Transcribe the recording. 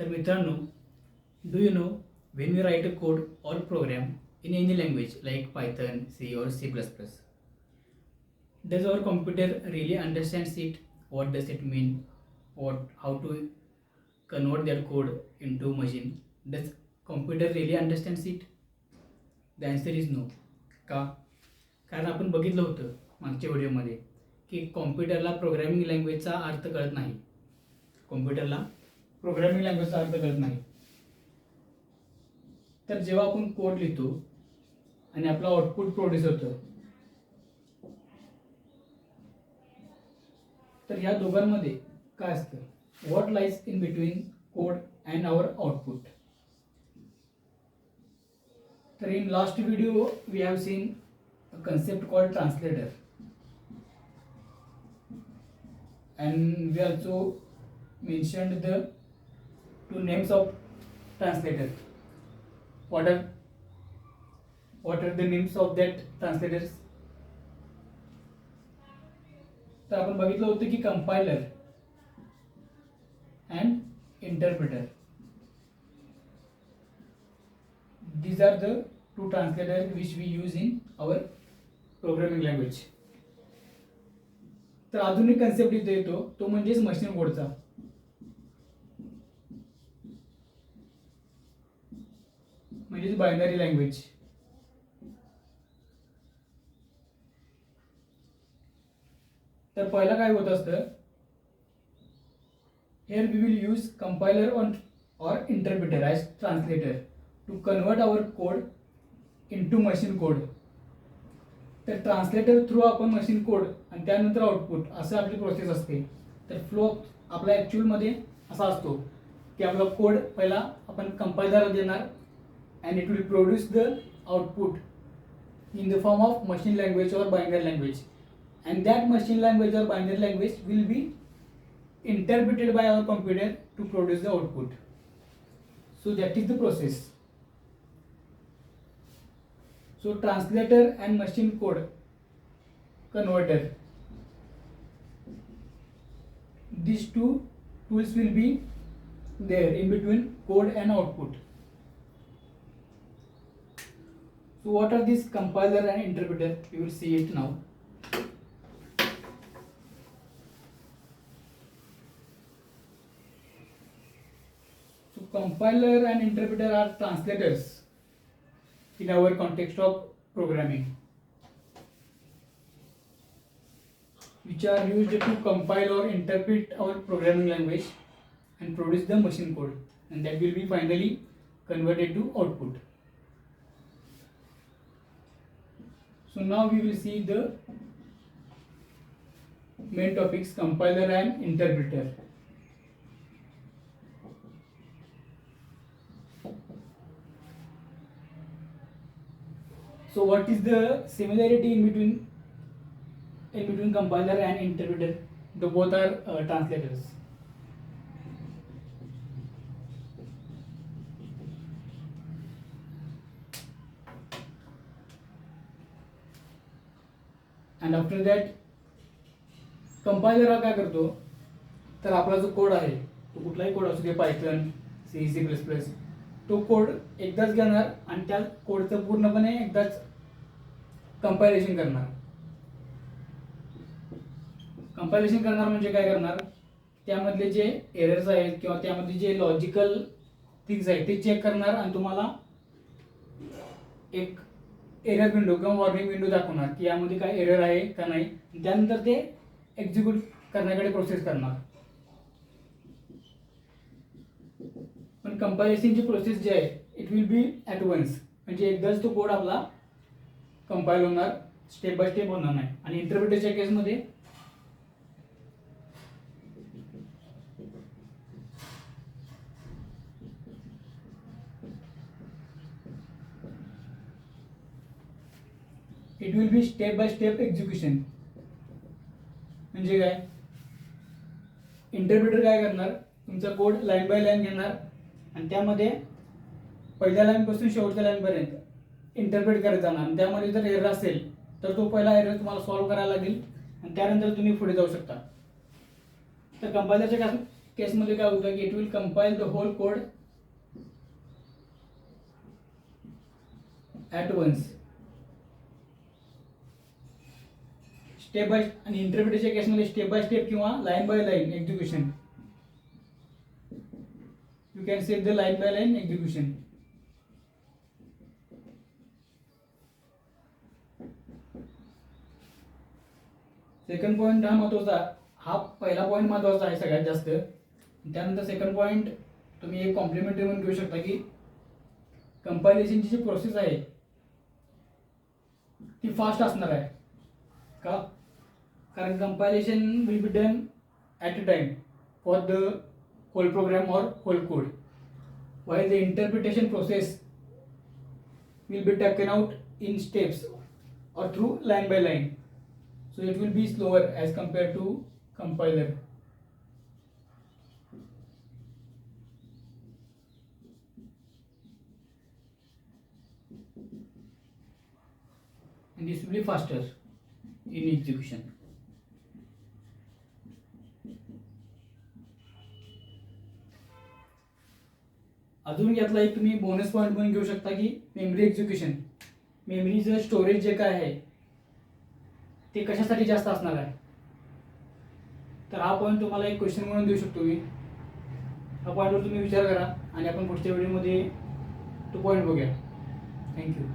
तर मित्रांनो, do you know when we write a code or program in any language like Python, C or C++, does our computer really understands it? What does it mean? How to convert that code into machine? Does computer really understands it? The answer is no. का? कारण आपण बघितलं होतं मागच्या व्हिडिओमध्ये की कॉम्प्युटरला programming लँग्वेजचा अर्थ कळत नाही. कॉम्प्युटरला प्रोग्रॅमिंग लँग्वेजचा अर्थ कळत नाही. तर जेव्हा आपण कोड लिहितो आणि आपलं आउटपुट प्रोड्यूस होतं, तर ह्या दोघांमध्ये काय असतं? What lies in between code and our output. तर in last video we have seen a concept called translator, and we also mentioned the two names of translator. What are the names of that translators? तर आपण बघितलं होतं की compiler and interpreter, these are the two translators which we use in our programming language. तर अजून एक concept इथे येतो, तो म्हणजेच मशीन कोडचा. म्हणजेच बायनरी लँग्वेज. तर पहिला काय होत असतं, here we will use compiler or interpreter as translator to convert our code into machine code. तर ट्रान्सलेटर थ्रू आपण मशीन कोड आणि त्यानंतर आउटपुट असं आपली प्रोसेस असते. तर फ्लो आपला ॲक्च्युअलमध्ये असा असतो की आपला कोड पहिला आपण कंपायलरला देणार and it will produce the output in the form of machine language or binary language, and that machine language or binary language will be interpreted by our computer to produce the output. So that is the process. So translator and machine code converter, these two tools will be there in between code and output. So what are these compiler and interpreter? You will see it now. So compiler and interpreter are translators in our context of programming, which are used to compile or interpret our programming language and produce the machine code, and that will be finally converted to output. So now we will see the main topics, compiler and interpreter. So what is the similarity in between compiler and interpreter? The both are translators. And after that, compiler हा काय करतो, तर आपला जो code आहे तो कुठलाही code असू दे, पायथन, सी, C++, तो कोड एकदाच घेणार आणि त्या कोडचं पूर्णपणे एकदाच कंपायलेशन करणार. कंपायलेशन करणार म्हणजे काय करणार, त्यामधले जे एरर्स आहेत किंवा त्यामध्ये जे लॉजिकल थिंग्स आहेत ते चेक करणार आणि तुम्हाला एक एरर विंडो किंवा वॉर्निंग विंडो दाखवणार की यामध्ये काय एरर आहे का नाही. त्यानंतर ते एक्झिक्यूट करण्याकडे प्रोसेस करणार. पण कंपायलेशनची प्रोसेस जी आहे it will be at once, म्हणजे एकदाच तो कोड आपला कंपाईल होणार, स्टेप बाय स्टेप होणार नाही. आणि इंटरप्रिटरच्या केसमध्ये it will B step by step execution. म्हणजे काय, इंटरप्रिटर काय करणार, तुमचा कोड लाईन बाय लाईन घेणार आणि त्यामध्ये पहिल्या लाईनपासून शेवटच्या लाईनपर्यंत इंटरप्रेट करत जाणार. आणि त्यामध्ये जर एरर असेल तर तो पहिला एरर तुम्हाला सॉल्व्ह करायला लागेल आणि त्यानंतर तुम्ही पुढे जाऊ शकता. तर केसमध्ये काय होतं की it will compile the whole code at once. Step by, आणि इंटरप्रिटेशनच्या केसमध्ये स्टेप बाय स्टेप किंवा line by line execution. You can say the line by line execution. Second point हा महत्त्वाचा, हा पहिला पॉईंट महत्त्वाचा आहे सगळ्यात जास्त. त्यानंतर सेकंड पॉईंट तुम्ही एक कॉम्प्लिमेंटरी म्हणून घेऊ शकता की कंपायलेशनची जी प्रोसेस आहे ती फास्ट असणार आहे. का? कारण compilation will be done at a time for the whole program or whole code, while the interpretation process will be taken out in steps or through line by line, so it will be slower as compared to compiler. And this will be faster in execution. अजून यातला एक तुम्ही bonus point म्हणून घेऊ शकता की memory execution. मेमरीचं storage जे काय आहे ते कशासाठी जास्त असणार आहे, तर हा पॉईंट तुम्हाला एक क्वेश्चन म्हणून देऊ शकतो मी. हा पॉईंटवर तुम्ही विचार करा आणि आपण पुढच्या व्हिडिओमध्ये तो पॉईंट बघूया. थँक्यू.